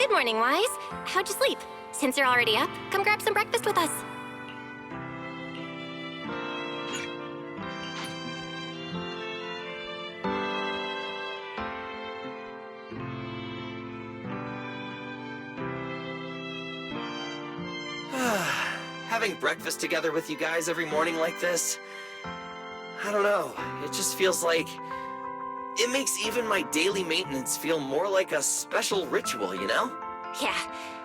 Good morning, Wise. How'd you sleep? Since you're already up, come grab some breakfast with us. Having breakfast together with you guys every morning like this, I don't know, it just feels like it makes even my daily maintenance feel more like a special ritual, you know? Yeah,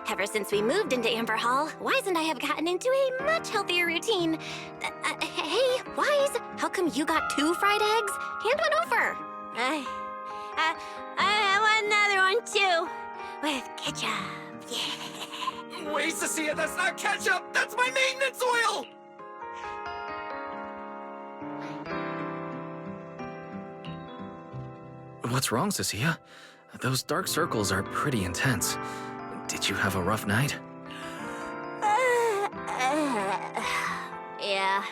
ever since we moved into Amber Hall, Wise and I have gotten into a much healthier routine. Hey, Wise, how come you got 2 fried eggs? Hand one over. I want another one too, with ketchup. Yeah. Wait, Cecilia, that's not ketchup! That's my maintenance oil! What's wrong, Cecilia? Those dark circles are pretty intense. Did you have a rough night? Yeah.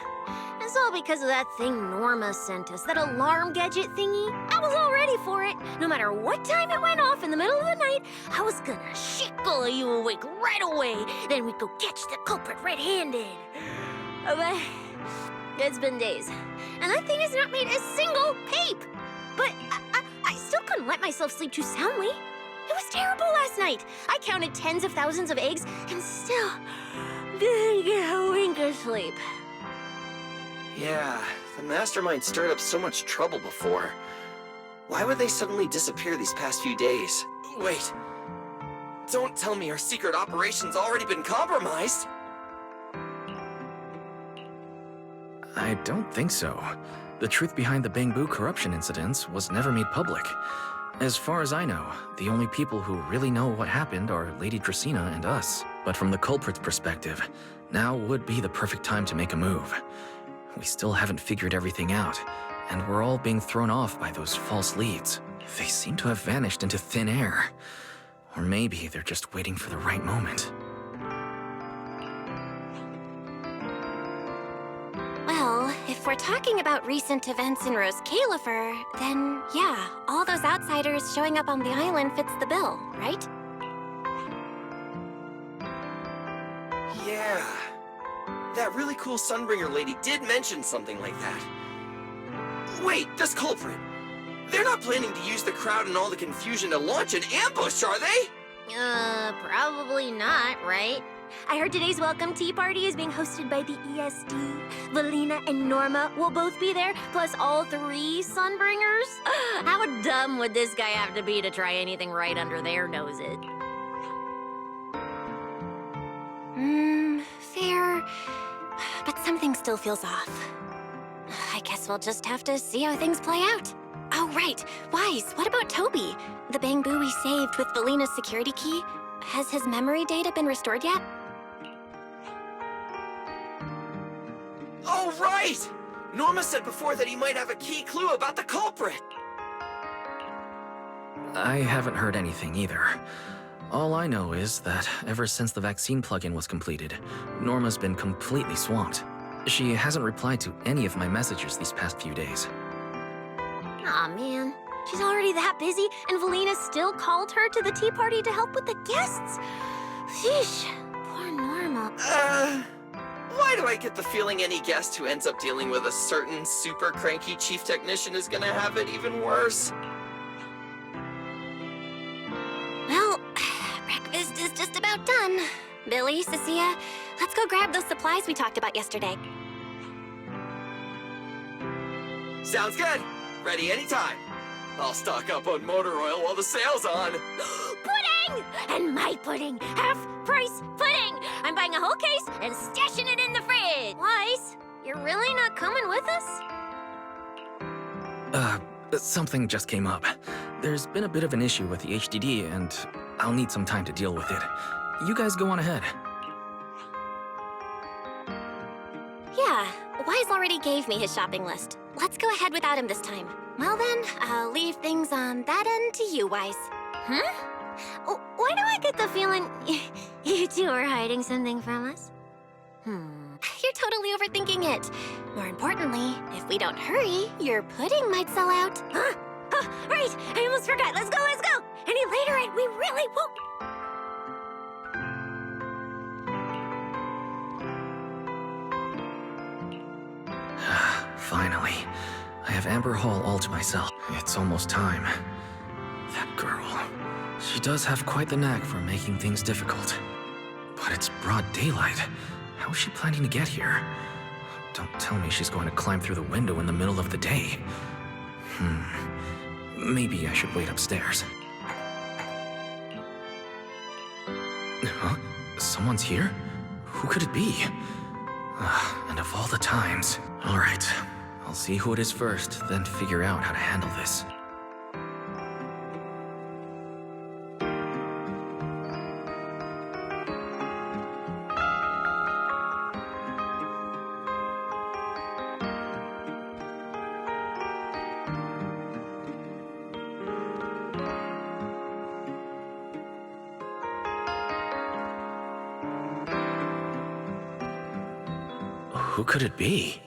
It's all because of that thing Norma sent us, that alarm gadget thingy. I was all ready for it. No matter what time it went off in the middle of the night, I was gonna shake all of you awake right away. Then we'd go catch the culprit red-handed. But it's been days, and that thing has not made a single peep. But I still couldn't let myself sleep too soundly. It was terrible last night. I counted tens of thousands of eggs and still didn't get a wink of sleep. Yeah, the Mastermind stirred up so much trouble before. Why would they suddenly disappear these past few days? Wait, don't tell me our secret operation's already been compromised? I don't think so. The truth behind the Bangbu corruption incidents was never made public. As far as I know, the only people who really know what happened are Lady Dracaena and us. But from the culprit's perspective, now would be the perfect time to make a move. We still haven't figured everything out, and we're all being thrown off by those false leads. They seem to have vanished into thin air. Or maybe they're just waiting for the right moment. Well, if we're talking about recent events in Roscaelifer, then yeah, all those outsiders showing up on the island fits the bill, right? Yeah. That really cool Sunbringer lady did mention something like that. Wait, this culprit! They're not planning to use the crowd and all the confusion to launch an ambush, are they? Probably not, right? I heard today's welcome tea party is being hosted by the ESD. Valina and Norma will both be there, plus all 3 Sunbringers. How dumb would this guy have to be to try anything right under their noses? Fair. But something still feels off. I guess we'll just have to see how things play out. Oh, right. Wise, what about Toby? The Bangbu we saved with Valina's security key? Has his memory data been restored yet? Oh, right! Norma said before that he might have a key clue about the culprit. I haven't heard anything either. All I know is that ever since the vaccine plugin was completed, Norma's been completely swamped. She hasn't replied to any of my messages these past few days. Aw, man. She's already that busy, and Valina still called her to the tea party to help with the guests. Sheesh, poor Norma. Why do I get the feeling any guest who ends up dealing with a certain super cranky chief technician is gonna have it even worse? Well, breakfast is just about done. Billy, Cecilia, let's go grab those supplies we talked about yesterday. Sounds good. Ready anytime. I'll stock up on motor oil while the sale's on. Pudding! And my pudding! Half-price pudding! I'm buying a whole case and stashing it in the fridge! Wise, you're really not coming with us? Something just came up. There's been a bit of an issue with the HDD, and I'll need some time to deal with it. You guys go on ahead. Yeah, Wise already gave me his shopping list. Let's go ahead without him this time. Well then, I'll leave things on that end to you, Wise. Huh? Why do I get the feeling you two are hiding something from us? You're totally overthinking it. More importantly, if we don't hurry, your pudding might sell out. Huh? Oh, right! I almost forgot. Let's go, let's go! Any later, we really won't... Finally, I have Amber Hall all to myself. It's almost time. That girl. She does have quite the knack for making things difficult. But it's broad daylight. How is she planning to get here? Don't tell me she's going to climb through the window in the middle of the day. Maybe I should wait upstairs. Huh? Someone's here? Who could it be? And of all the times. Alright, I'll see who it is first, then figure out how to handle this. Who could it be?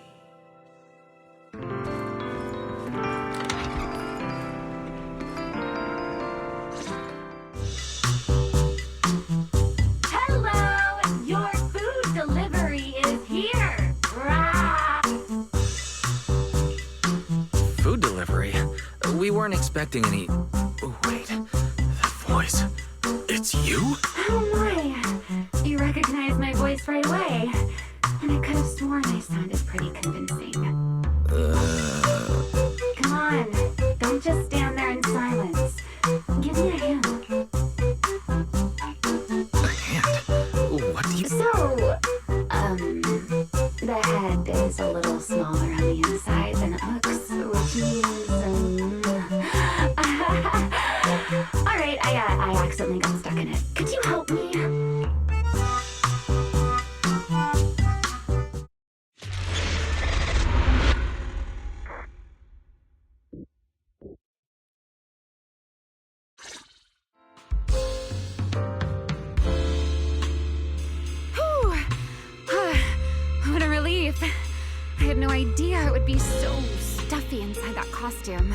Hello! Your food delivery is here! Rah! Food delivery? We weren't expecting any... Oh, wait. That voice. It's you? Oh my! You recognize my voice right away. And I could have sworn I sounded pretty convincing. Come on, don't just stand there in silence. Give me a hand. A hand? What do you... So, the head is a little smaller on the inside than it looks, which means, Alright, I accidentally got stuck in it. Could you help me? What a relief. I had no idea it would be so stuffy inside that costume.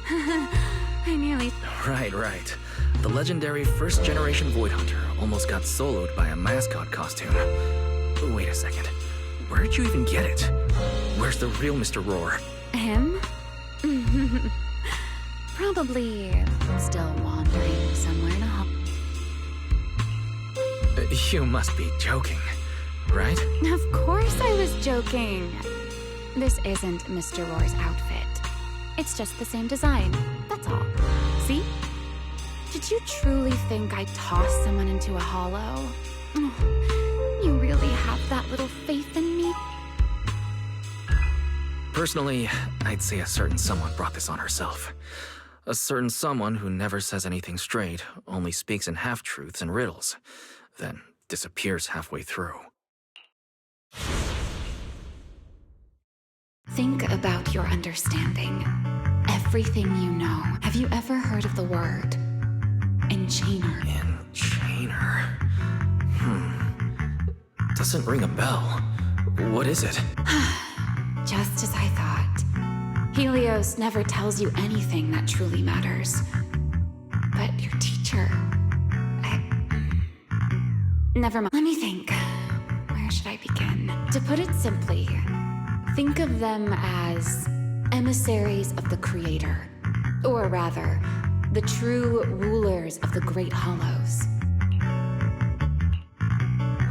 I nearly... Right. The legendary first-generation Void Hunter almost got soloed by a mascot costume. Wait a second. Where'd you even get it? Where's the real Mr. Roar? Him? Probably still wandering somewhere in a hall. You must be joking, right? Of course I was joking. This isn't Mr. Roar's outfit. It's just the same design, that's all. See? Did you truly think I'd toss someone into a hollow? Oh, you really have that little faith in me? Personally, I'd say a certain someone brought this on herself. A certain someone who never says anything straight, only speaks in half-truths and riddles, then disappears halfway through. Think about your understanding. Everything you know. Have you ever heard of the word enchainer? Enchainer? Doesn't ring a bell. What is it? Just as I thought. Helios never tells you anything that truly matters. But your teacher... Never mind. Let me think. Where should I begin? To put it simply, think of them as emissaries of the Creator. Or rather, the true rulers of the Great Hollows.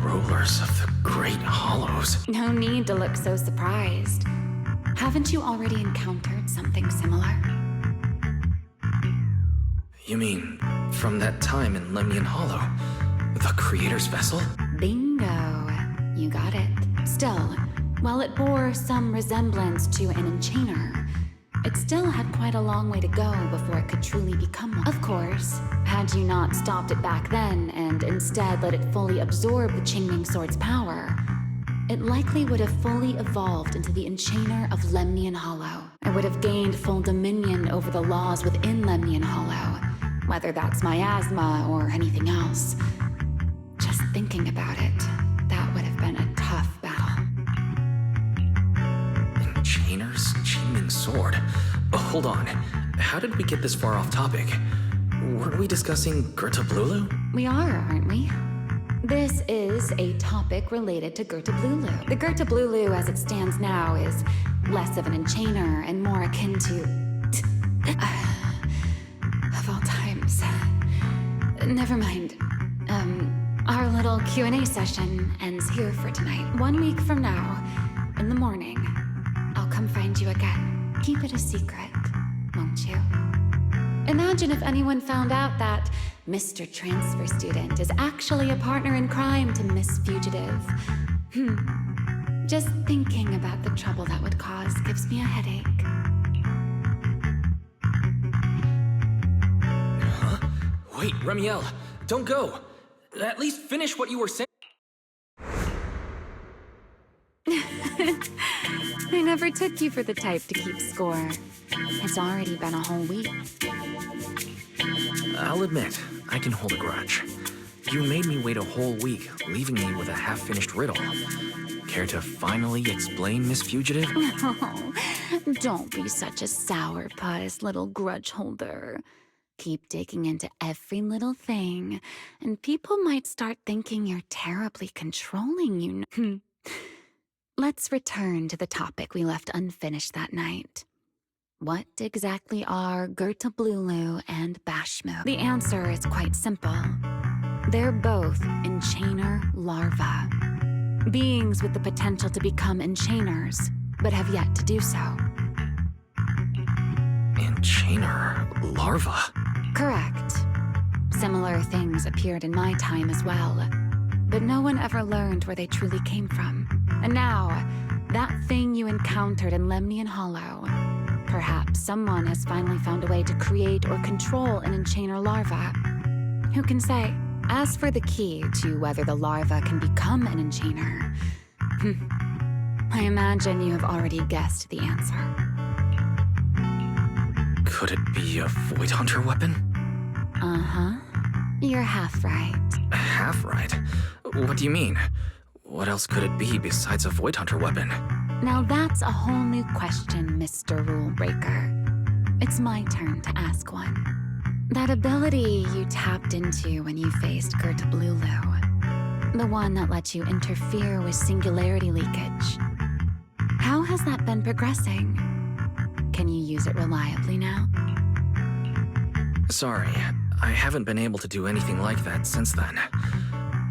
Rulers of the Great Hollows? No need to look so surprised. Haven't you already encountered something similar? You mean, from that time in Lemnian Hollow? The Creator's vessel? Bingo. You got it. Still, while it bore some resemblance to an enchainer, it still had quite a long way to go before it could truly become one. Of course, had you not stopped it back then and instead let it fully absorb the Qingming Sword's power, it likely would have fully evolved into the Enchainer of Lemnian Hollow. It would have gained full dominion over the laws within Lemnian Hollow, whether that's miasma or anything else. Just thinking about it, that would have been a tough battle. Enchainer's Qingming Sword? Hold on. How did we get this far off topic? Weren't we discussing Gerta Blulu? We are, aren't we? This is a topic related to Gerta Blulu. The Gerta Blulu as it stands now is Less of an enchainer and more akin to... of all times. Never mind. Our little Q&A session ends here for tonight. 1 week from now, in the morning, I'll come find you again. Keep it a secret, won't you? Imagine if anyone found out that Mr. Transfer Student is actually a partner in crime to Miss Fugitive. Just thinking about the trouble that would cause gives me a headache. Huh? Wait, Remiel, don't go. At least finish what you were saying. I never took you for the type to keep score. It's already been a whole week. I'll admit, I can hold a grudge. You made me wait a whole week, leaving me with a half-finished riddle. Care to finally explain, Miss Fugitive? Oh, don't be such a sourpuss, little grudge holder. Keep digging into every little thing, and people might start thinking you're terribly controlling, you know. Let's return to the topic we left unfinished that night. What exactly are Gertablulu and Bashmu? The answer is quite simple. They're both enchainer larvae. Beings with the potential to become enchainers, but have yet to do so. Enchainer larva? Correct. Similar things appeared in my time as well, but no one ever learned where they truly came from. And now, that thing you encountered in Lemnian Hollow, perhaps someone has finally found a way to create or control an enchainer larva. Who can say? As for the key to whether the larva can become an enchainer, I imagine you have already guessed the answer. Could it be a Void Hunter weapon? Uh-huh. You're half right. Half right? What do you mean? What else could it be besides a Void Hunter weapon? Now that's a whole new question, Mr. Rule Breaker. It's my turn to ask one. That ability you tapped into when you faced Gertablulu, the one that lets you interfere with singularity leakage. How has that been progressing? Can you use it reliably now? Sorry, I haven't been able to do anything like that since then.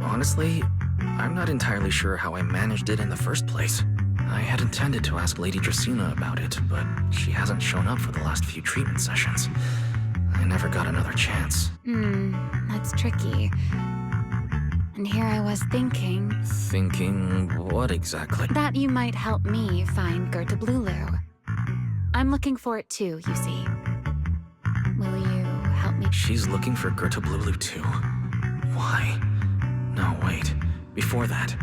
Honestly, I'm not entirely sure how I managed it in the first place. I had intended to ask Lady Dracaena about it, but she hasn't shown up for the last few treatment sessions. I never got another chance. That's tricky. And here I was thinking... Thinking what exactly? That you might help me find Gertablulu. I'm looking for it too, you see. Will you help me? She's looking for Gertablulu too? Why? No, wait. Before that,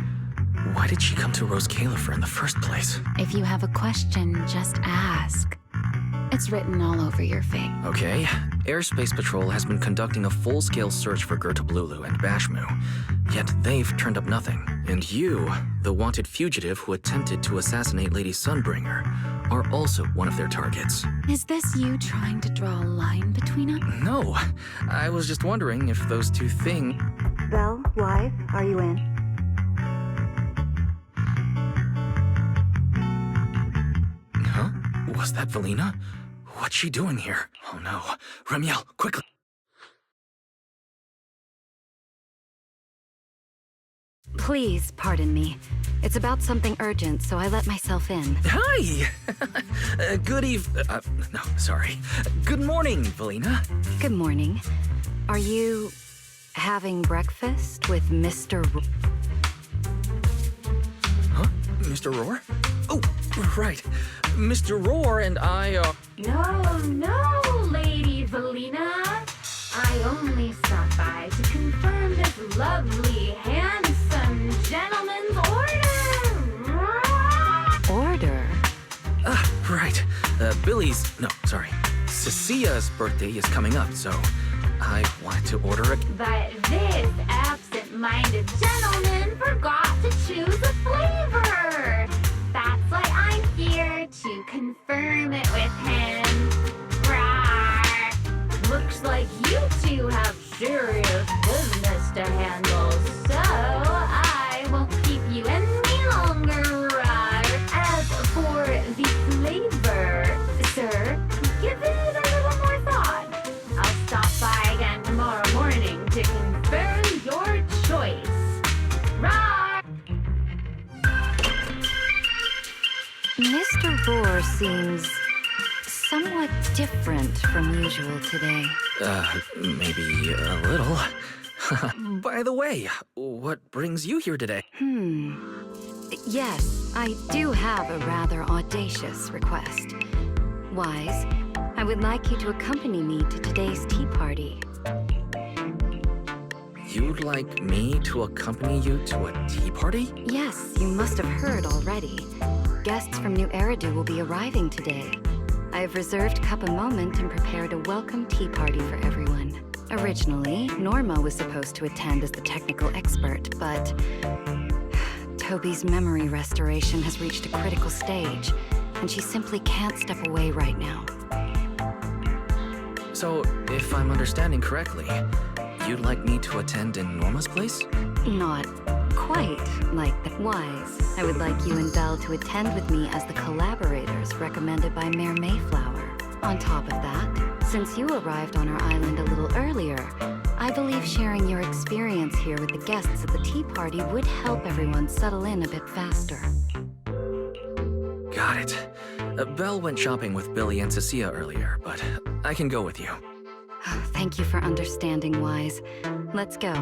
why did she come to Roscaelifer in the first place? If you have a question, just ask. It's written all over your face. Okay. Airspace Patrol has been conducting a full-scale search for Gertablulu and Bashmu, yet they've turned up nothing. And you, the wanted fugitive who attempted to assassinate Lady Sunbringer, are also one of their targets. Is this you trying to draw a line between us? No, I was just wondering if those two things... Belle, wife, are you in? Huh? Was that Valina? What's she doing here? Oh no. Remiel, quickly! Please pardon me. It's about something urgent, so I let myself in. Hi! No, sorry. Good morning, Valina. Good morning. Are you having breakfast with Mr. Huh? Mr. Roar? Oh, right. Mr. Roar and I, No, Lady Valina. I only stopped by to confirm this lovely, handsome gentleman's order. Right. Cecia's birthday is coming up, so I wanted to order a... But this absent-minded gentleman forgot to choose a flavor. That's why I'm here to confirm it with him. Rawr. Looks like you two have serious business to handle, so I won't keep you any longer. Rawr. As for the Mr. Boar seems somewhat different from usual today. Maybe a little. By the way, what brings you here today? Yes, I do have a rather audacious request. Wise, I would like you to accompany me to today's tea party. You'd like me to accompany you to a tea party? Yes, you must have heard already. Guests from New Eridu will be arriving today. I have reserved Cup a Moment and prepared a welcome tea party for everyone. Originally, Norma was supposed to attend as the technical expert, but Toby's memory restoration has reached a critical stage, and she simply can't step away right now. So, if I'm understanding correctly, you'd like me to attend in Norma's place? Not quite like that. Wise, I would like you and Belle to attend with me as the collaborators recommended by Mayor Mayflower. On top of that, since you arrived on our island a little earlier, I believe sharing your experience here with the guests at the tea party would help everyone settle in a bit faster. Got it. Belle went shopping with Billy and Cecilia earlier, but I can go with you. Thank you for understanding, Wise. Let's go.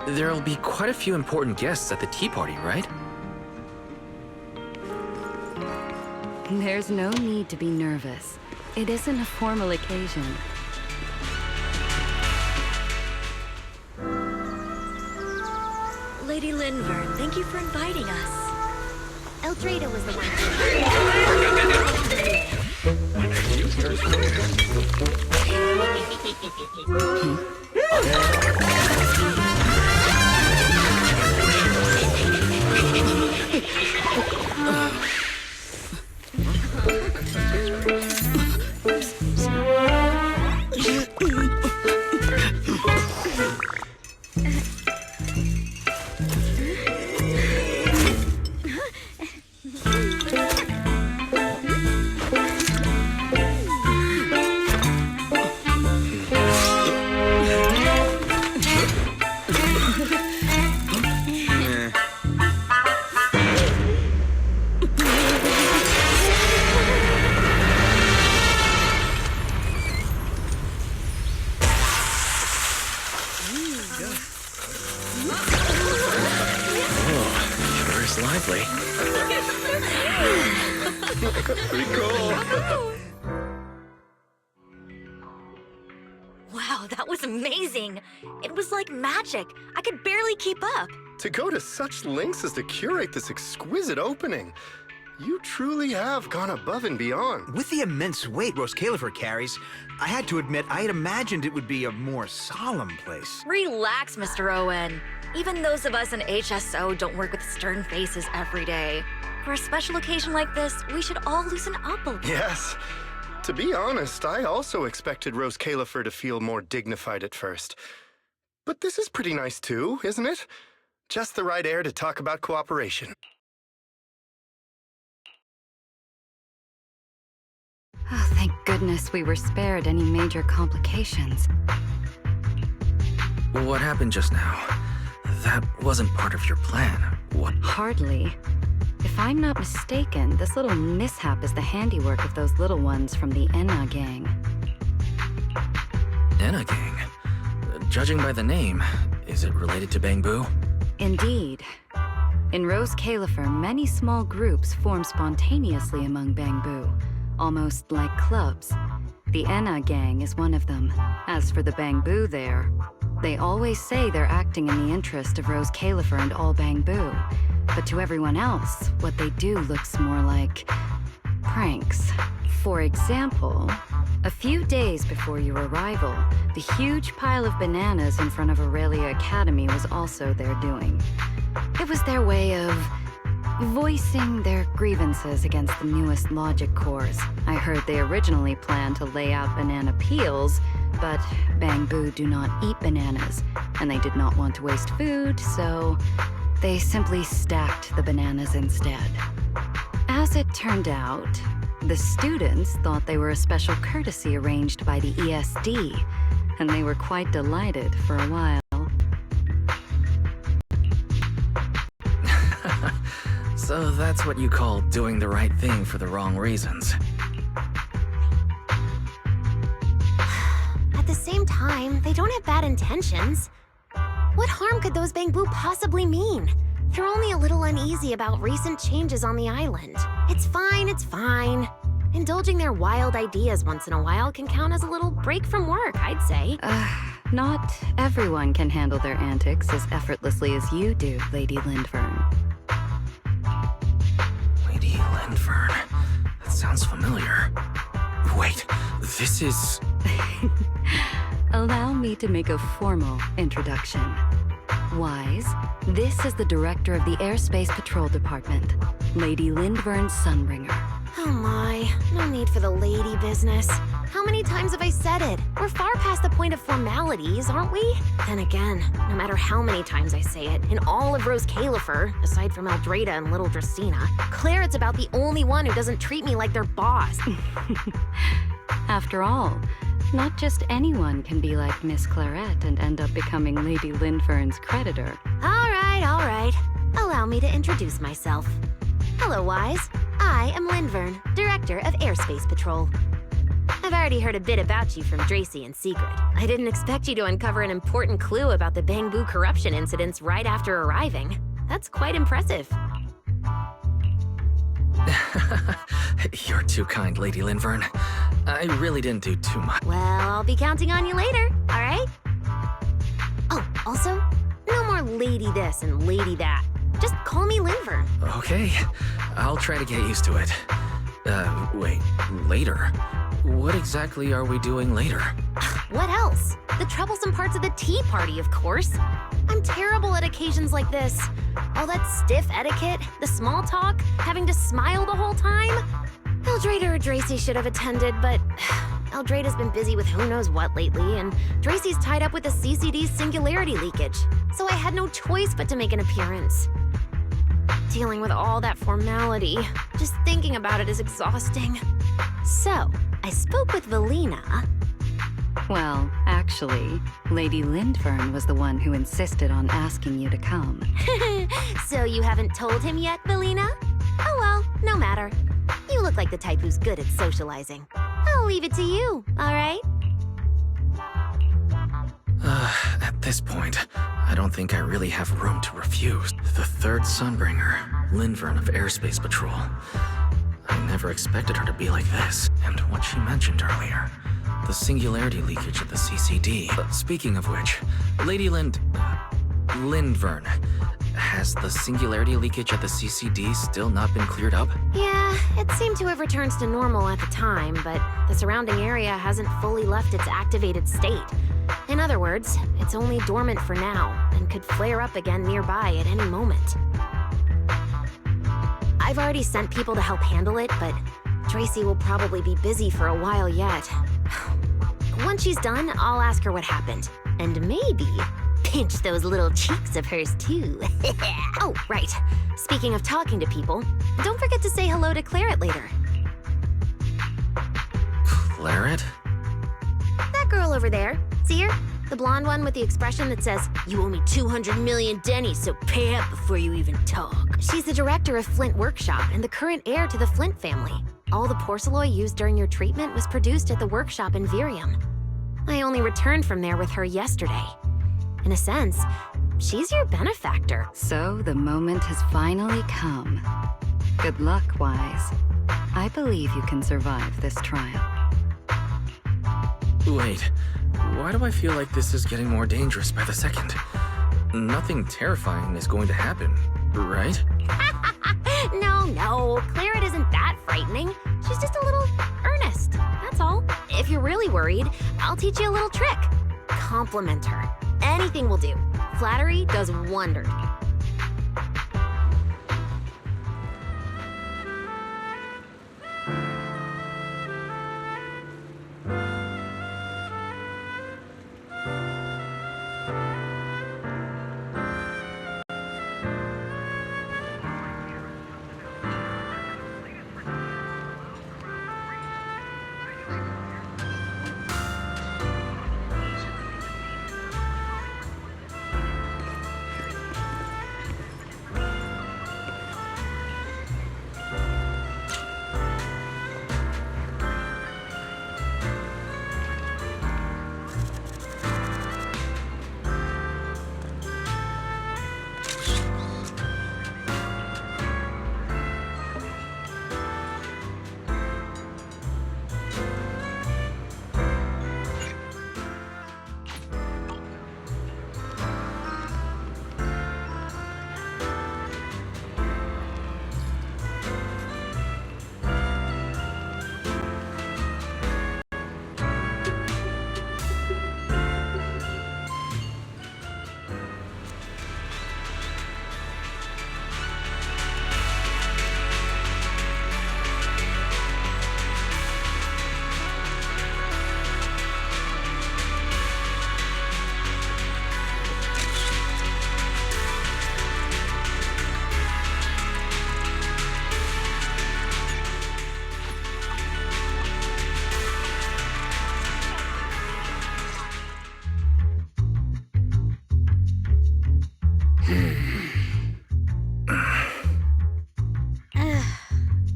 There'll be quite a few important guests at the tea party, right? There's no need to be nervous. It isn't a formal occasion. Lady Linvern, thank you for inviting us. Eldrada was the one. Lively. Pretty cool. Wow, that was amazing. It was like magic. I could barely keep up. To go to such lengths as to curate this exquisite opening, you truly have gone above and beyond. With the immense weight Roscaelifer carries, I had to admit I had imagined it would be a more solemn place. Relax, Mr. Owen. Even those of us in HSO don't work with stern faces every day. For a special occasion like this, we should all loosen up a little. Yes. To be honest, I also expected Roscaelifer to feel more dignified at first. But this is pretty nice too, isn't it? Just the right air to talk about cooperation. Oh, thank goodness we were spared any major complications. What happened just now? That wasn't part of your plan. What? Hardly. If I'm not mistaken, this little mishap is the handiwork of those little ones from the Enna gang. Enna gang? Judging by the name, is it related to Bangbu? Indeed. In Roscaelifer, many small groups form spontaneously among Bangbu, almost like clubs. The Enna gang is one of them. As for the Bangbu there, they always say they're acting in the interest of Roscaelifer and all Bangbu. But to everyone else, what they do looks more like pranks. For example, a few days before your arrival, the huge pile of bananas in front of Aurelia Academy was also their doing. It was their way of voicing their grievances against the newest logic cores. I heard they originally planned to lay out banana peels, but Bangbu do not eat bananas, and they did not want to waste food, so they simply stacked the bananas instead. As it turned out, the students thought they were a special courtesy arranged by the ESD, and they were quite delighted for a while. So that's what you call doing the right thing for the wrong reasons. At the same time, they don't have bad intentions. What harm could those bamboo possibly mean? They're only a little uneasy about recent changes on the island. It's fine, it's fine. Indulging their wild ideas once in a while can count as a little break from work, I'd say. Not everyone can handle their antics as effortlessly as you do, Lady Lindvern. Lady Lindvern. That sounds familiar. Wait, this is... Allow me to make a formal introduction. Wise, this is the director of the Airspace Patrol Department, Lady Lindvern Sunbringer. Oh my, no need for the lady business. How many times have I said it? We're far past the point of formalities, aren't we? Then again, no matter how many times I say it, in all of Roscaelifer, aside from Eldrada and little Dracaena, Claret's about the only one who doesn't treat me like their boss. After all, not just anyone can be like Miss Claret and end up becoming Lady Lindvern's creditor. All right. Allow me to introduce myself. Hello, Wise. I am Lindvern, Director of Airspace Patrol. I've already heard a bit about you from Dracy and Secret. I didn't expect you to uncover an important clue about the bamboo corruption incidents right after arriving. That's quite impressive. You're too kind, Lady Lindvern. I really didn't do too much. Well, I'll be counting on you later, all right? Oh, also, no more lady this and lady that. Just call me Lindvern. Okay, I'll try to get used to it. Wait, later? What exactly are we doing later? What else? The troublesome parts of the tea party, of course. I'm terrible at occasions like this. All that stiff etiquette, the small talk, having to smile the whole time. Eldrada or Dracy should have attended, but Eldrada's been busy with who knows what lately, and Dracy's tied up with the CCD's singularity leakage. So I had no choice but to make an appearance. Dealing with all that formality, just thinking about it is exhausting. So, I spoke with Valina. Well, actually, Lady Lindvern was the one who insisted on asking you to come. So you haven't told him yet, Valina? Oh well, no matter. You look like the type who's good at socializing. I'll leave it to you, all right? At this point, I don't think I really have room to refuse. The third Sunbringer, Lindvern of Airspace Patrol. I never expected her to be like this. And what she mentioned earlier, the singularity leakage at the CCD. Speaking of which, Lady Lindvern, has the singularity leakage at the CCD still not been cleared up? Yeah, it seemed to have returned to normal at the time, but the surrounding area hasn't fully left its activated state. In other words, it's only dormant for now, and could flare up again nearby at any moment. I've already sent people to help handle it, but Dracy will probably be busy for a while yet. Once she's done, I'll ask her what happened. And maybe pinch those little cheeks of hers too. Oh, right. Speaking of talking to people, don't forget to say hello to Claret later. Claret? That girl over there. See her? The blonde one with the expression that says, "You owe me 200 million dennies, so pay up before you even talk." She's the director of Flint Workshop and the current heir to the Flint family. All the porcelain used during your treatment was produced at the workshop in Virium. I only returned from there with her yesterday. In a sense, she's your benefactor. So the moment has finally come. Good luck, Wise. I believe you can survive this trial. Wait, why do I feel like this is getting more dangerous by the second? Nothing terrifying is going to happen, right? No, Claret isn't that frightening. She's just a little earnest, that's all. If you're really worried, I'll teach you a little trick. Compliment her. Anything will do. Flattery does wonders.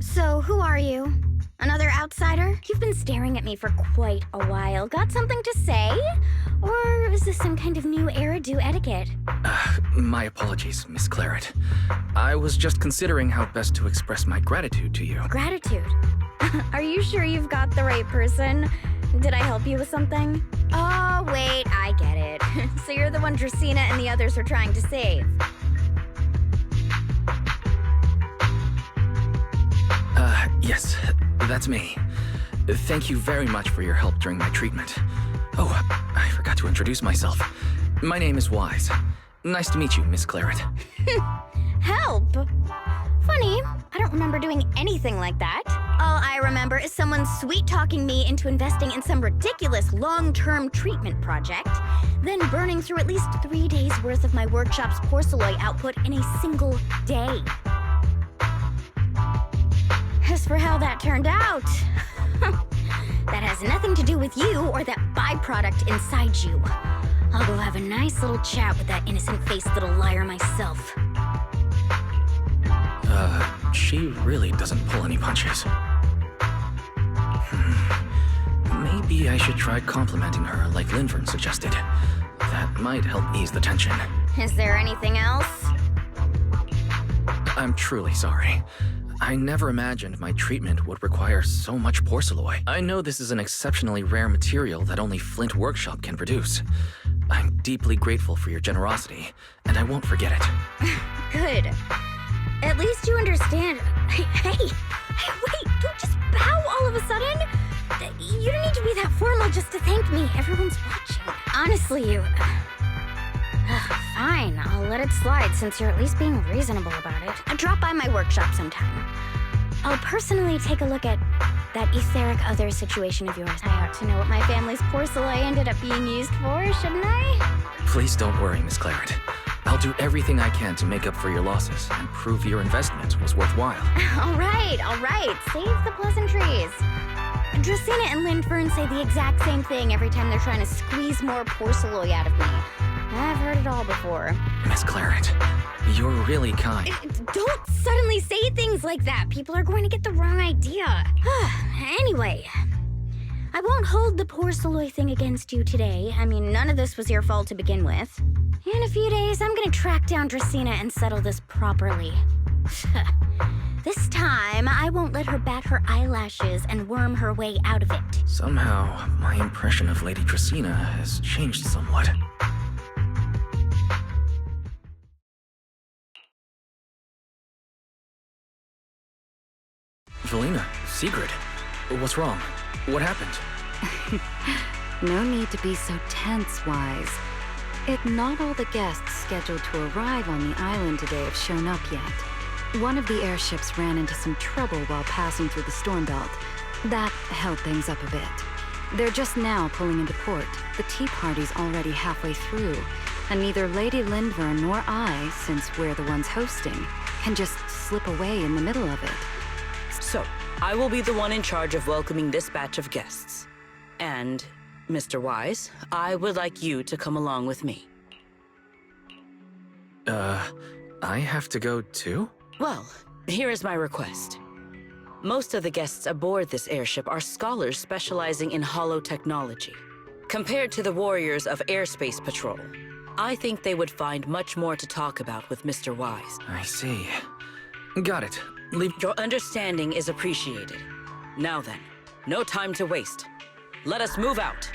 So, who are you? Another outsider? You've been staring at me for quite a while. Got something to say? Or is this some kind of new era-do etiquette? My apologies, Miss Claret. I was just considering how best to express my gratitude to you. Gratitude? Are you sure you've got the right person? Did I help you with something? Oh, wait, I get it. So you're the one Dracaena and the others are trying to save. Yes, that's me. Thank you very much for your help during my treatment. Oh, I forgot to introduce myself. My name is Wise. Nice to meet you, Miss Claret. Help? Funny, I don't remember doing anything like that. All I remember is someone sweet-talking me into investing in some ridiculous long-term treatment project, then burning through at least 3 days' worth of my workshop's porcelain output in a single day. As for how that turned out, that has nothing to do with you or that byproduct inside you. I'll go have a nice little chat with that innocent-faced little liar myself. She really doesn't pull any punches. Maybe I should try complimenting her like Linfern suggested. That might help ease the tension. Is there anything else? I'm truly sorry. I never imagined my treatment would require so much porcelain. I know this is an exceptionally rare material that only Flint Workshop can produce. I'm deeply grateful for your generosity, and I won't forget it. Good. At least you understand. Hey, wait, don't just bow all of a sudden. You don't need to be that formal just to thank me. Everyone's watching. Honestly, you... Fine, I'll let it slide since you're at least being reasonable about it. Drop by my workshop sometime. I'll personally take a look at that etheric other situation of yours. I ought to know what my family's porcelain ended up being used for, shouldn't I? Please don't worry, Miss Claret. I'll do everything I can to make up for your losses and prove your investment was worthwhile. All right. Save the pleasantries. Dracaena and Linfern say the exact same thing every time they're trying to squeeze more porcelain out of me. I've heard it all before. Miss Claret, you're really kind. Don't suddenly say things like that. People are going to get the wrong idea. Anyway, I won't hold the porcelain thing against you today. I mean, none of this was your fault to begin with. In a few days, I'm gonna track down Dracaena and settle this properly. This time, I won't let her bat her eyelashes and worm her way out of it. Somehow, my impression of Lady Dracaena has changed somewhat. Valina, Sigrid, what's wrong? What happened? No need to be so tense, Wise. Not all the guests scheduled to arrive on the island today have shown up yet. One of the airships ran into some trouble while passing through the storm belt. That held things up a bit. They're just now pulling into port. The tea party's already halfway through, and neither Lady Linfern nor I, since we're the ones hosting, can just slip away in the middle of it. So, I will be the one in charge of welcoming this batch of guests. And, Mr. Wise, I would like you to come along with me. I have to go too? Well, here is my request. Most of the guests aboard this airship are scholars specializing in holotechnology. Compared to the warriors of Airspace Patrol, I think they would find much more to talk about with Mr. Wise. I see. Got it. Your understanding is appreciated. Now then, no time to waste. Let us move out.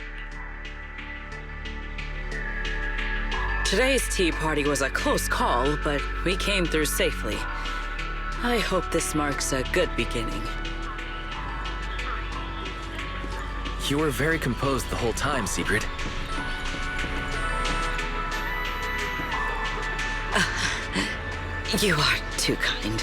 Today's tea party was a close call, but we came through safely. I hope this marks a good beginning. You were very composed the whole time, Sigrid. You are too kind.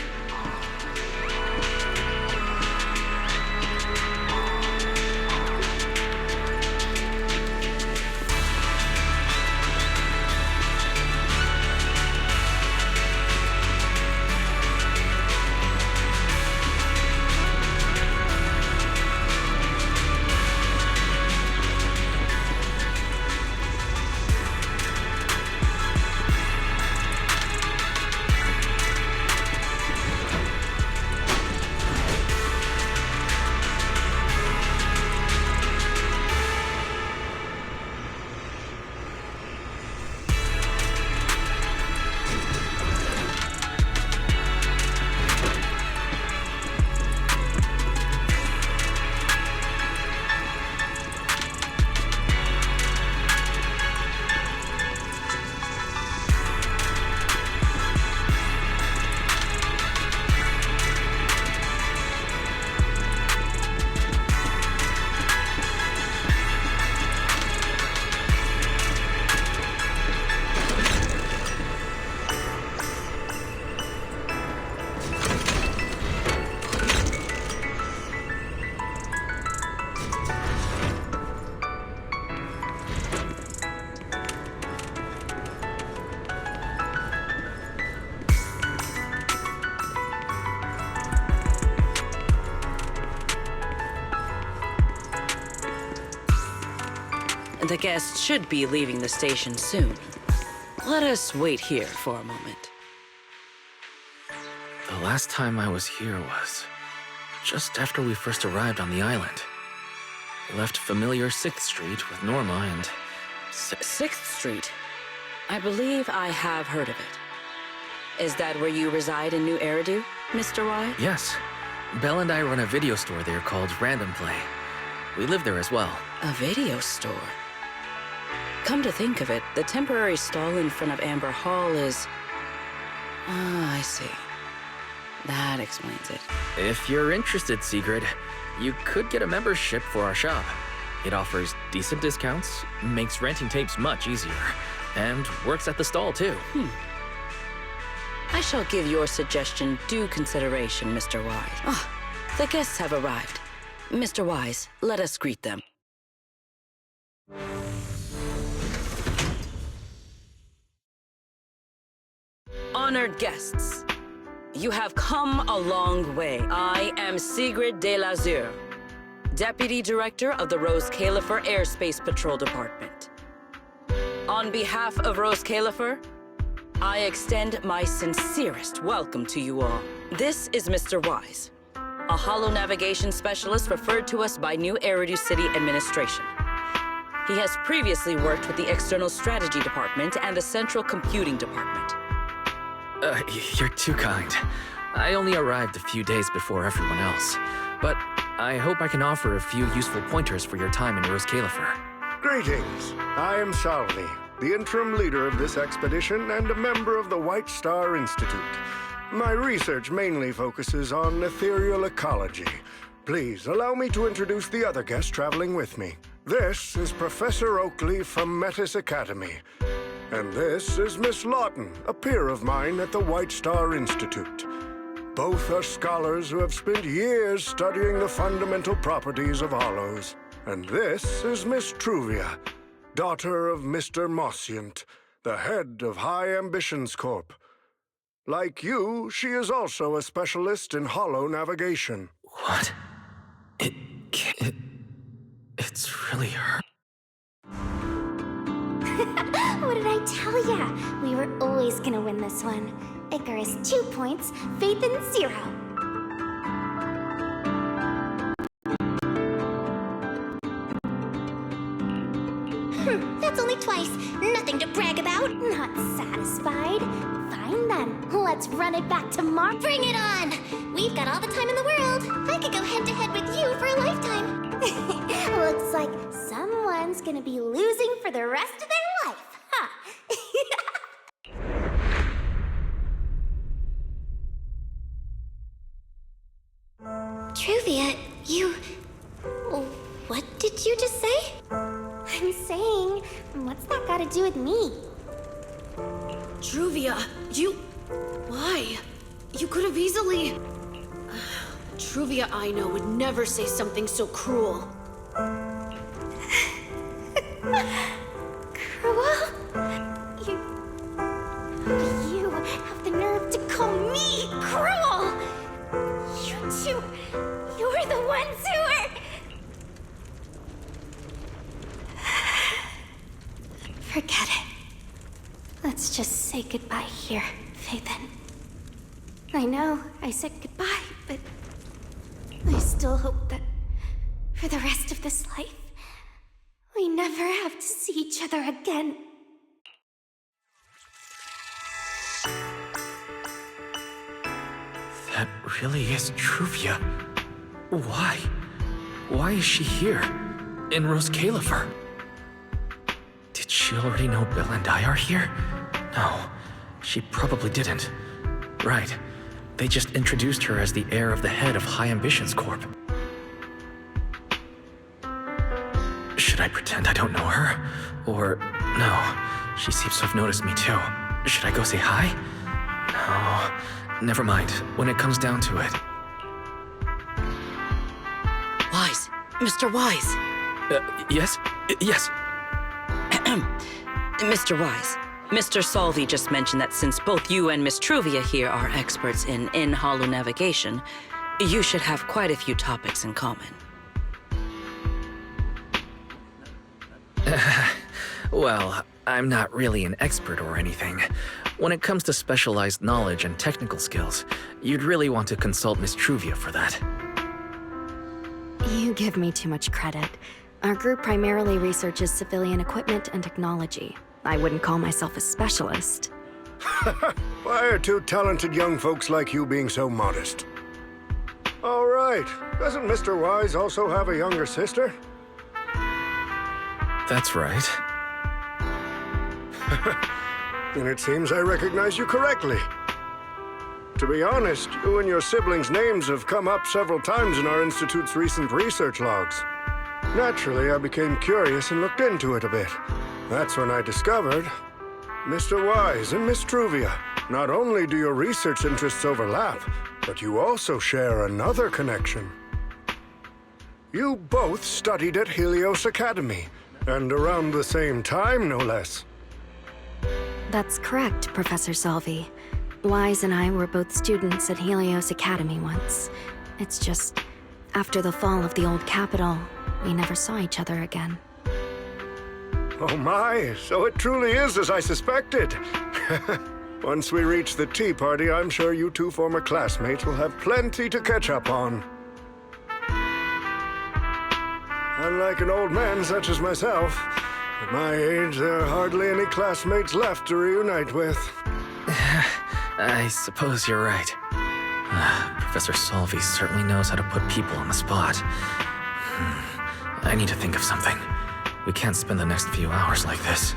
The guests should be leaving the station soon. Let us wait here for a moment. The last time I was here was just after we first arrived on the island. We left familiar 6th Street with Norma and... 6th Street? I believe I have heard of it. Is that where you reside in New Eridu, Mr. Y? Yes. Belle and I run a video store there called Random Play. We live there as well. A video store? Come to think of it, the temporary stall in front of Amber Hall is... Ah, I see. That explains it. If you're interested, Sigrid, you could get a membership for our shop. It offers decent discounts, makes renting tapes much easier, and works at the stall too. I shall give your suggestion due consideration, Mr. Wise. Ah, the guests have arrived. Mr. Wise, let us greet them. Honored guests, you have come a long way. I am Sigrid de Lazure, Deputy Director of the Roscaelifer Airspace Patrol Department. On behalf of Roscaelifer, I extend my sincerest welcome to you all. This is Mr. Wise, a holo navigation specialist referred to us by New Eridu City Administration. He has previously worked with the External Strategy Department and the Central Computing Department. You're too kind. I only arrived a few days before everyone else, but I hope I can offer a few useful pointers for your time in Roscaelifer. Greetings. I am Salvi, the interim leader of this expedition and a member of the White Star Institute. My research mainly focuses on ethereal ecology. Please allow me to introduce the other guests traveling with me. This is Professor Oakley from Metis Academy. And this is Miss Lawton, a peer of mine at the White Star Institute. Both are scholars who have spent years studying the fundamental properties of hollows. And this is Miss Truvia, daughter of Mr. Mossient, the head of High Ambitions Corp. Like you, she is also a specialist in hollow navigation. What? It's really her. What did I tell ya? We were always gonna win this one. Icarus 2 points, Phaethon 0. That's only twice. Nothing to brag about. Not satisfied. Fine then. Let's run it back to Mars. Bring it on! We've got all the time in the world. I could go head-to-head with you for a lifetime. Looks like someone's gonna be losing for the rest of their life, huh? Truvia, you... What did you just say? I'm saying, what's that got to do with me? Truvia, you... Why? You could have easily... Truvia I know would never say something so cruel. Cruel? You have the nerve to call me cruel! You two, you're the ones who are... Forget it. Let's just say goodbye here, Phaethon. I know I said goodbye, but I still hope that for the rest of this life, we never have to see each other again. That really is Truvia. Why? Why is she here? In Roscaelifer? Did she already know Bill and I are here? No, she probably didn't. Right. They just introduced her as the heir of the head of High Ambitions Corp. Should I pretend I don't know her? Or... no, she seems to have noticed me too. Should I go say hi? No, never mind. When it comes down to it. Wise, Mr. Wise. Yes? Yes. Mr. Wise, Mr. Salvi just mentioned that since both you and Miss Truvia here are experts in holo navigation, you should have quite a few topics in common. Well, I'm not really an expert or anything. When it comes to specialized knowledge and technical skills, you'd really want to consult Miss Truvia for that. You give me too much credit. Our group primarily researches civilian equipment and technology. I wouldn't call myself a specialist. Why are two talented young folks like you being so modest? All right. Doesn't Mr. Wise also have a younger sister? That's right. Then it seems I recognize you correctly. To be honest, you and your siblings' names have come up several times in our Institute's recent research logs. Naturally, I became curious and looked into it a bit. That's when I discovered Mr. Wise and Miss Truvia. Not only do your research interests overlap, but you also share another connection. You both studied at Helios Academy, and around the same time, no less. That's correct, Professor Salvi. Wise and I were both students at Helios Academy once. It's just, after the fall of the old capital, we never saw each other again. Oh my, so it truly is as I suspected. Once we reach the tea party, I'm sure you two former classmates will have plenty to catch up on. Unlike an old man such as myself, at my age, there are hardly any classmates left to reunite with. I suppose you're right. Professor Salvi certainly knows how to put people on the spot. I need to think of something. We can't spend the next few hours like this.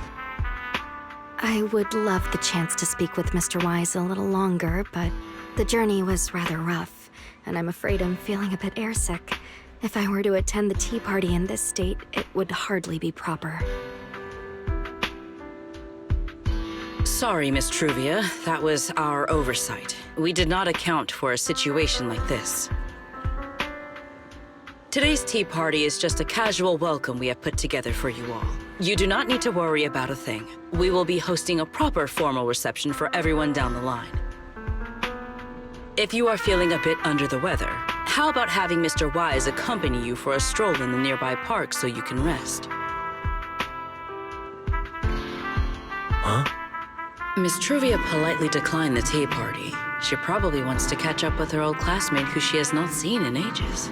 I would love the chance to speak with Mr. Wise a little longer, but the journey was rather rough, and I'm afraid I'm feeling a bit airsick. If I were to attend the tea party in this state, it would hardly be proper. Sorry, Miss Truvia. That was our oversight. We did not account for a situation like this. Today's tea party is just a casual welcome we have put together for you all. You do not need to worry about a thing. We will be hosting a proper formal reception for everyone down the line. If you are feeling a bit under the weather, how about having Mr. Wise accompany you for a stroll in the nearby park so you can rest? Huh? Miss Truvia politely declined the tea party. She probably wants to catch up with her old classmate who she has not seen in ages.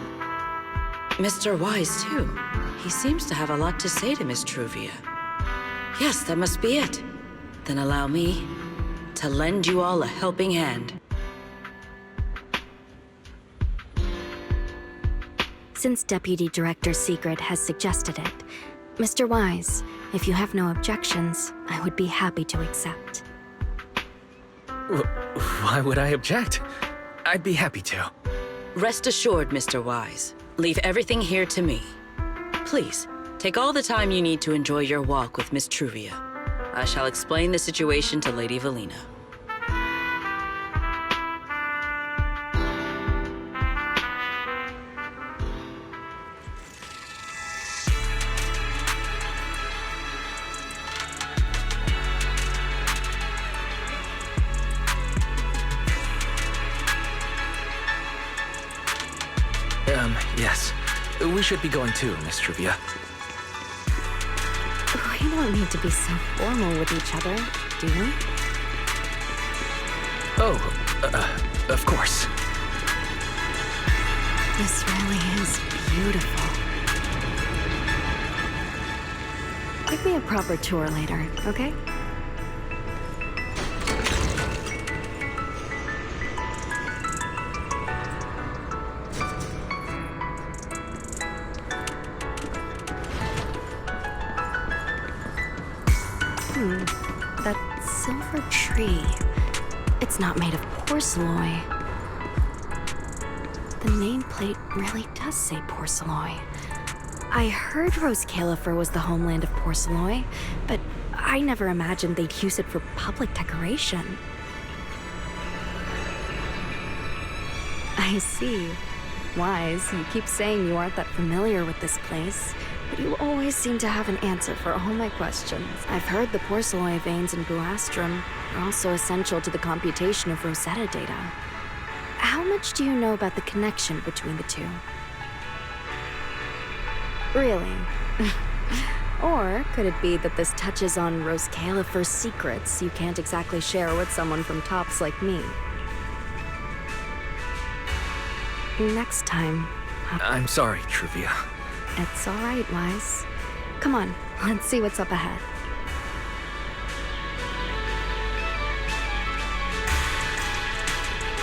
Mr. Wise, too. He seems to have a lot to say to Miss Truvia. Yes, that must be it. Then allow me to lend you all a helping hand. Since Deputy Director Secret has suggested it, Mr. Wise, if you have no objections, I would be happy to accept. Why would I object? I'd be happy to. Rest assured, Mr. Wise. Leave everything here to me. Please, take all the time you need to enjoy your walk with Miss Truvia. I shall explain the situation to Lady Valina. Yes. We should be going too, Miss Truvia. We don't need to be so formal with each other, do we? Oh, of course. This really is beautiful. Give me a proper tour later, okay? That silver tree. It's not made of porcelain. The nameplate really does say porcelain. I heard Roscaelifer was the homeland of porcelain, but I never imagined they'd use it for public decoration. I see. Wise, you keep saying you aren't that familiar with this place, but you always seem to have an answer for all my questions. I've heard the porcelain veins in Buastrum are also essential to the computation of Rosetta data. How much do you know about the connection between the two? Really? Or could it be that this touches on Roscaelifer's secrets you can't exactly share with someone from Tops like me? Next time... I'm sorry, Truvia. It's alright, Wise. Come on, let's see what's up ahead.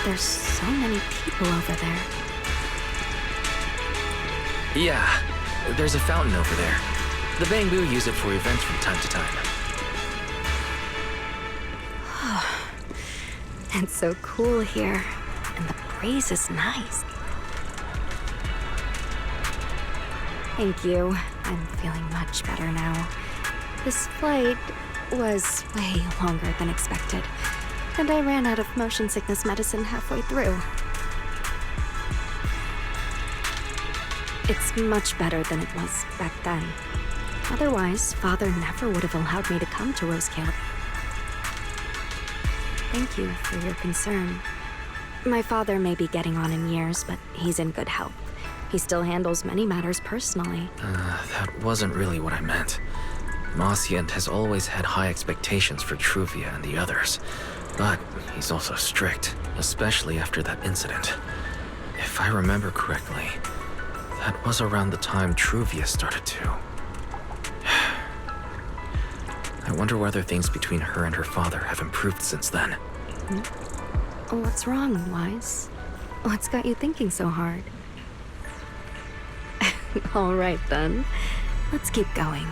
There's so many people over there. Yeah, there's a fountain over there. The Bangbu use it for events from time to time. It's so cool here, and the breeze is nice. Thank you. I'm feeling much better now. This flight was way longer than expected, and I ran out of motion sickness medicine halfway through. It's much better than it was back then. Otherwise, Father never would have allowed me to come to Roscaelifer. Thank you for your concern. My father may be getting on in years, but he's in good health. He still handles many matters personally. That wasn't really what I meant. Mosient has always had high expectations for Truvia and the others, but he's also strict, especially after that incident. If I remember correctly, that was around the time Truvia started to. I wonder whether things between her and her father have improved since then. What's wrong, Wise? What's got you thinking so hard? All right, then. Let's keep going.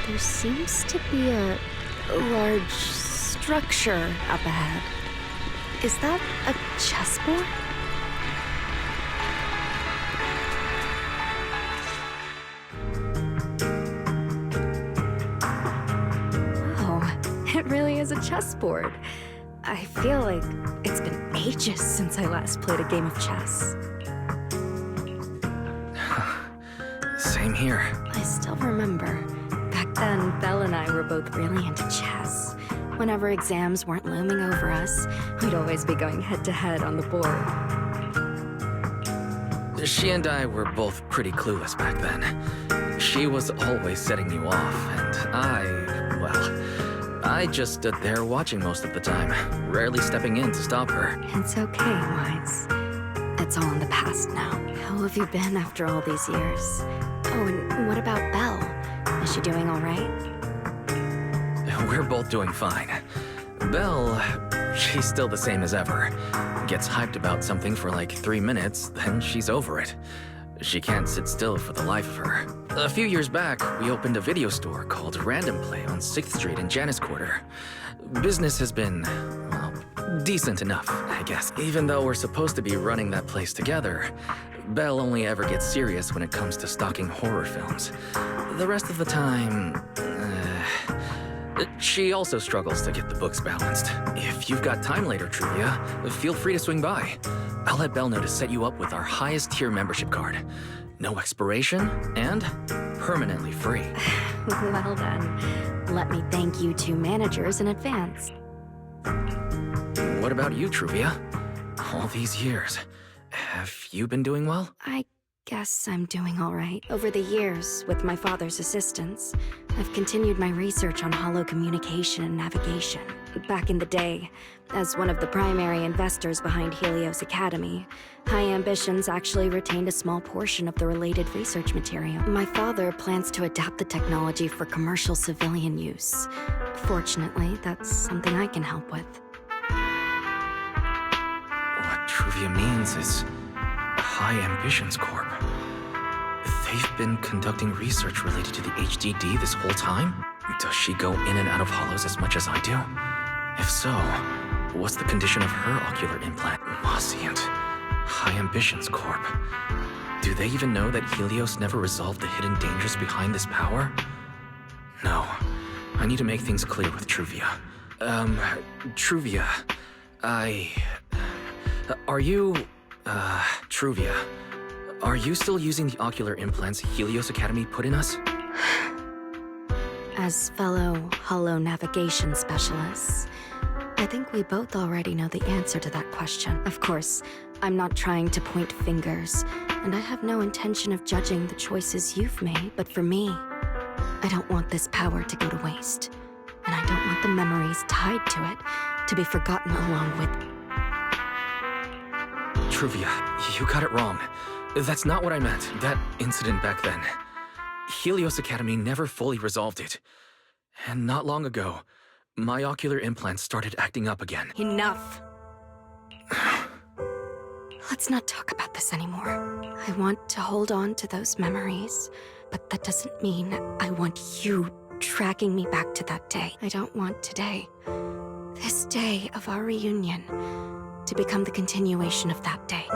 There seems to be a large structure up ahead. Is that a chessboard? Oh, it really is a chessboard. I feel like it's been ages since I last played a game of chess. Same here. I still remember. Back then, Belle and I were both really into chess. Whenever exams weren't looming over us, we'd always be going head-to-head on the board. She and I were both pretty clueless back then. She was always setting you off, and I just stood there watching most of the time, rarely stepping in to stop her. It's okay, Wise. It's all in the past now. How have you been after all these years? Oh, and what about Belle? Is she doing all right? We're both doing fine. Belle, she's still the same as ever. Gets hyped about something for like 3 minutes, then she's over it. She can't sit still for the life of her. A few years back, we opened a video store called Random Play on 6th Street in Janus Quarter. Business has been, well, decent enough, I guess. Even though we're supposed to be running that place together, Belle only ever gets serious when it comes to stocking horror films. The rest of the time, she also struggles to get the books balanced. If you've got time later, Truvia, feel free to swing by. I'll let Belle know to set you up with our highest tier membership card. No expiration, and permanently free. Well then, let me thank you two managers in advance. What about you, Truvia? All these years, have you been doing well? I guess I'm doing all right. Over the years, with my father's assistance, I've continued my research on holo communication and navigation. Back in the day, as one of the primary investors behind Helios Academy, High Ambitions actually retained a small portion of the related research material. My father plans to adapt the technology for commercial civilian use. Fortunately, that's something I can help with. What Truvia means is High Ambitions Corp. They've been conducting research related to the HDD this whole time? Does she go in and out of hollows as much as I do? If so, what's the condition of her ocular implant? Mosient. High Ambitions Corp. Do they even know that Helios never resolved the hidden dangers behind this power? No. I need to make things clear with Truvia. Truvia, Truvia, are you still using the ocular implants Helios Academy put in us? As fellow holo navigation specialists, I think we both already know the answer to that question. Of course, I'm not trying to point fingers, and I have no intention of judging the choices you've made, but for me, I don't want this power to go to waste. And I don't want the memories tied to it to be forgotten along with... Truvia, you got it wrong. That's not what I meant, that incident back then. Helios Academy never fully resolved it. And not long ago, my ocular implants started acting up again. Enough! Let's not talk about this anymore. I want to hold on to those memories, but that doesn't mean I want you tracking me back to that day. I don't want today, this day of our reunion, to become the continuation of that day.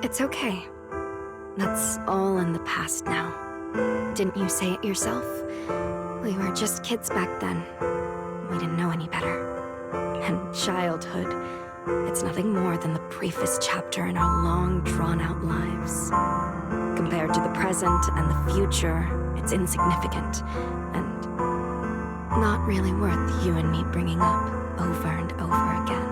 It's okay. That's all in the past now. Didn't you say it yourself? We were just kids back then. We didn't know any better. And childhood, it's nothing more than the briefest chapter in our long, drawn-out lives. Compared to the present and the future, it's insignificant, and not really worth you and me bringing up over and over again.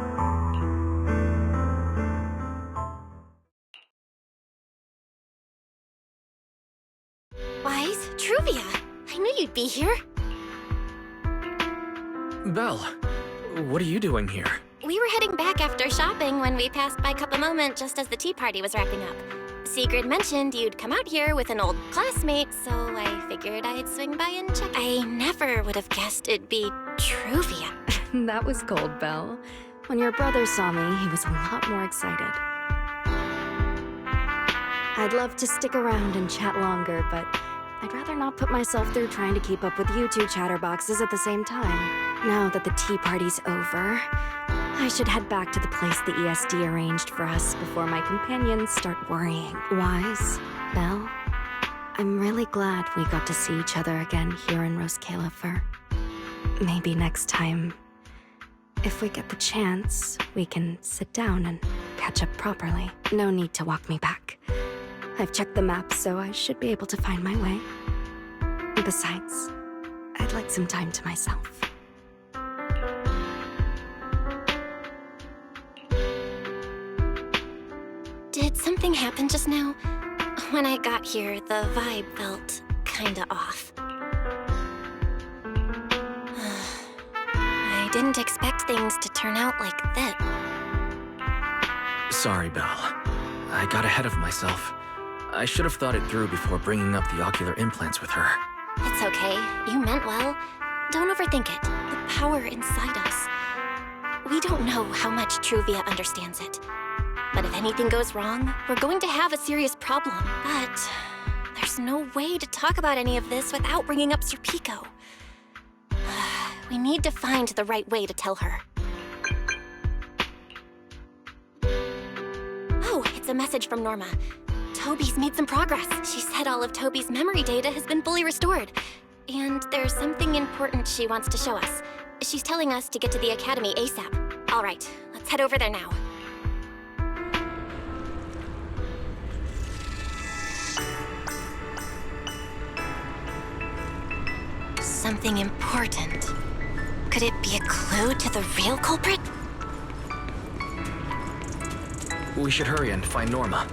Wise, Truvia, I knew you'd be here. Belle, what are you doing here? We were heading back after shopping when we passed by Cup a Moment just as the tea party was wrapping up. Sigrid mentioned you'd come out here with an old classmate, so I figured I'd swing by and check. I never would have guessed it'd be Truvia. That was cold, Belle. When your brother saw me, he was a lot more excited. I'd love to stick around and chat longer, but I'd rather not put myself through trying to keep up with you two chatterboxes at the same time. Now that the tea party's over, I should head back to the place the ESD arranged for us before my companions start worrying. Wise, Belle, I'm really glad we got to see each other again here in Roscaelifer. Maybe next time, if we get the chance, we can sit down and catch up properly. No need to walk me back. I've checked the map, so I should be able to find my way. Besides, I'd like some time to myself. Did something happen just now? When I got here, the vibe felt kinda off. I didn't expect things to turn out like this. Sorry, Belle. I got ahead of myself. I should have thought it through before bringing up the ocular implants with her. It's okay. You meant well. Don't overthink it. The power inside us. We don't know how much Truvia understands it. But if anything goes wrong, we're going to have a serious problem. But there's no way to talk about any of this without bringing up Sir Pico. We need to find the right way to tell her. Oh, it's a message from Norma. Toby's made some progress. She said all of Toby's memory data has been fully restored. And there's something important she wants to show us. She's telling us to get to the Academy ASAP. All right, let's head over there now. Something important. Could it be a clue to the real culprit? We should hurry and find Norma.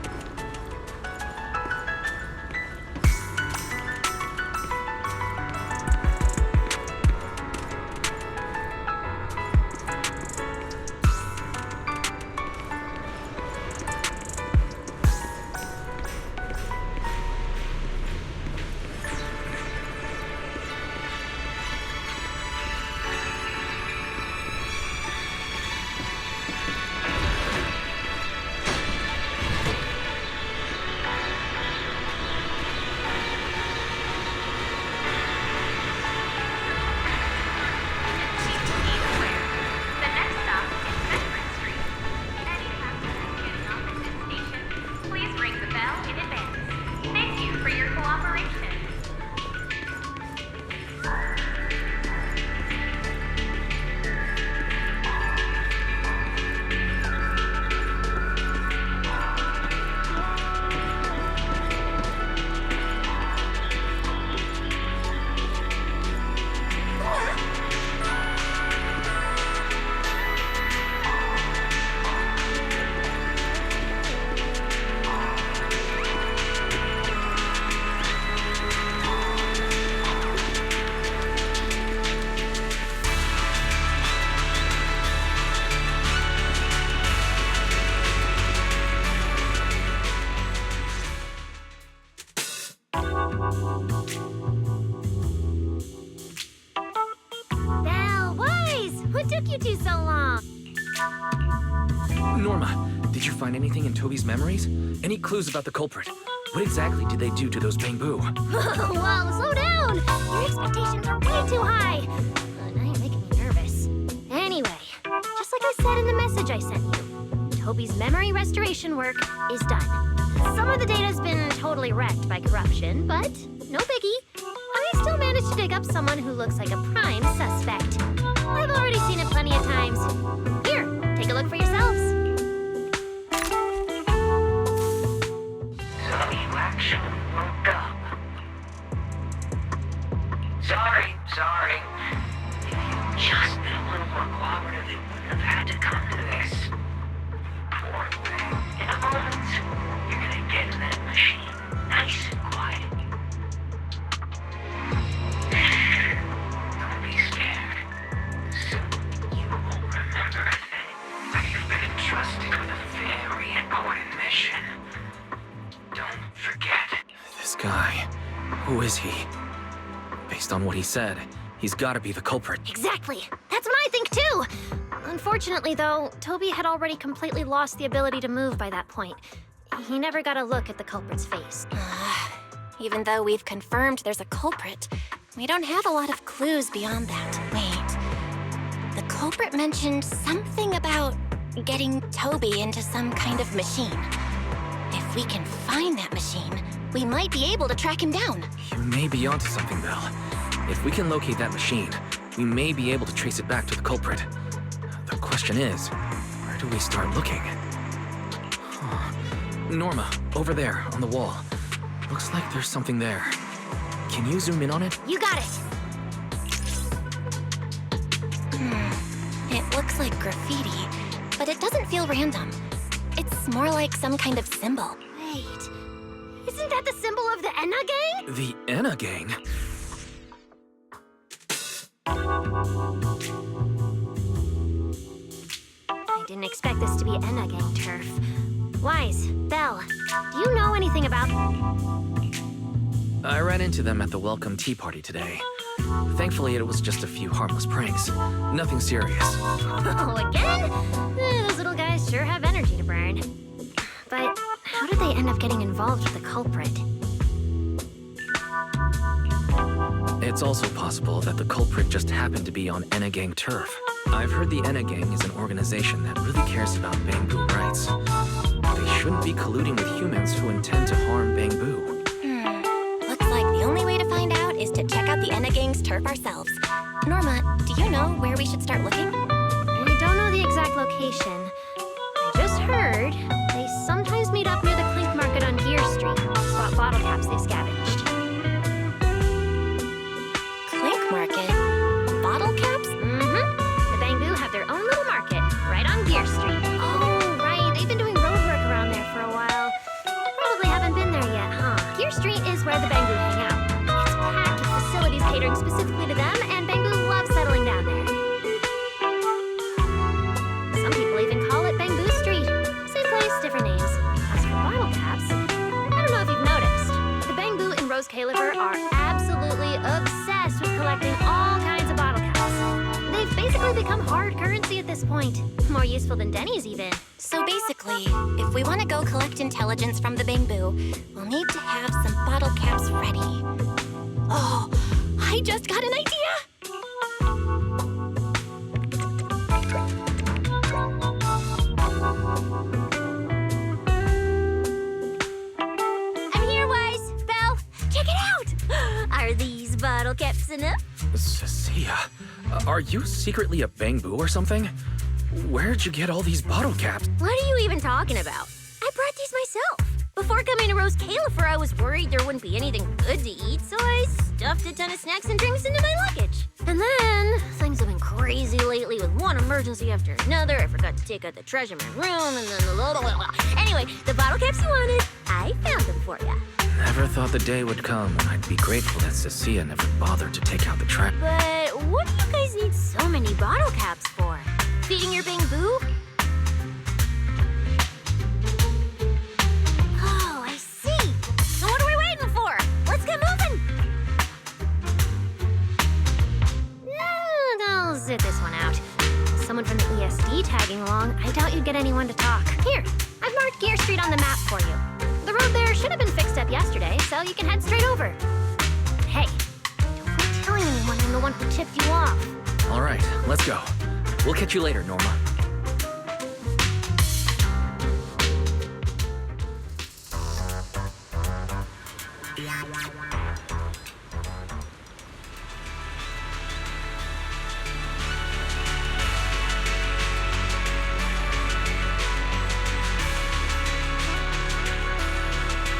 you two so long? Norma, did you find anything in Toby's memories? Any clues about the culprit? What exactly did they do to those bamboo? Whoa, slow down! Your expectations are way too high. Now you're making me nervous. Anyway, just like I said in the message I sent you, Toby's memory restoration work is done. Some of the data's been totally wrecked by corruption, but no biggie. I still managed to dig up someone who looks like a prime suspect. I've already seen it plenty of times. Here, take a look for yourselves. So you actually woke up. Sorry. If you'd just been a little more cooperative, it wouldn't have had to come to this. Poor thing. In a moment, you're gonna get in that machine, nice and quiet. Don't be scared. Soon you won't remember a thing, but you've been entrusted with a very important mission. Don't forget. This guy, who is he? Based on what he said, he's gotta be the culprit. Exactly. That's what I think too. Unfortunately, though, Toby had already completely lost the ability to move by that point. He never got a look at the culprit's face. Even though we've confirmed there's a culprit, we don't have a lot of clues beyond that. Wait. The culprit mentioned something about getting Toby into some kind of machine. If we can find that machine, we might be able to track him down. You may be onto something, Belle. If we can locate that machine, we may be able to trace it back to the culprit. The question is, where do we start looking? Norma, over there, on the wall. Looks like there's something there. Can you zoom in on it? You got it. It looks like graffiti, but it doesn't feel random. It's more like some kind of symbol. Wait. Isn't that the symbol of the Enna gang? The Enna gang? I didn't expect this to be Enna gang turf. Wise, Belle, do you know anything about... I ran into them at the welcome tea party today. Thankfully, it was just a few harmless pranks. Nothing serious. Oh, again? Those little guys sure have energy to burn. But how did they end up getting involved with the culprit? It's also possible that the culprit just happened to be on Enna gang turf. I've heard the Enna gang is an organization that really cares about bamboo rights. They shouldn't be colluding with humans who intend to harm bamboo. Looks like the only way to find out is to check out the Enna gang's turf ourselves. Norma, do you know where we should start looking? I don't know the exact location. I just heard they sometimes meet up near the Clink Market on Gear Street to swap bottle caps they scavenged. Clink Market? Bottle caps? The Bamboo have their own little market right on Gear Street. Oh, right. They've been doing road work around there for a while. Probably haven't been there yet, huh? Gear Street is where the Bamboo hang out. It's packed with facilities catering specifically to them, and Bamboo loves settling down there. Some people even call it Bamboo Street. Same place, different names. As for bottle caps, I don't know if you've noticed, the Bamboo and Roscaelifer are absolutely obsessed with collecting all kinds of bottle caps. They've basically become hard currency at this point. More useful than Denny's even. So basically, if we want to go collect intelligence from the Bamboo, we'll need to have some bottle caps ready. Oh, I just got an idea! I'm here, Wise. Belle, check it out! Are these bottle caps enough? Cecilia, are you secretly a bamboo or something? Where'd you get all these bottle caps? What are you even talking about? I brought these myself. Before coming to Roscaelifer, I was worried there wouldn't be anything good to eat, so I stuffed a ton of snacks and drinks into my luggage. And then, things have been crazy lately with one emergency after another. I forgot to take out the trash in my room, and then Anyway, the bottle caps you wanted, I found them for ya. Never thought the day would come when I'd be grateful that Cecilia never bothered to take out the trash. But what do you guys need so many bottle caps for? Feeding your Bamboo? Oh, I see. So what are we waiting for? Let's get moving. I'll sit this one out. someone from the ESD tagging along, I doubt you'd get anyone to talk. Here, I've marked Gear Street on the map for you. The road there should have been fixed up yesterday, so you can head straight over. Hey, don't be telling anyone I'm the one who tipped you off. All right, let's go. We'll catch you later, Norma.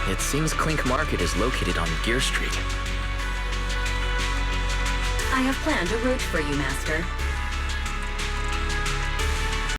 It seems Clink Market is located on Gear Street. I have planned a route for you, Master.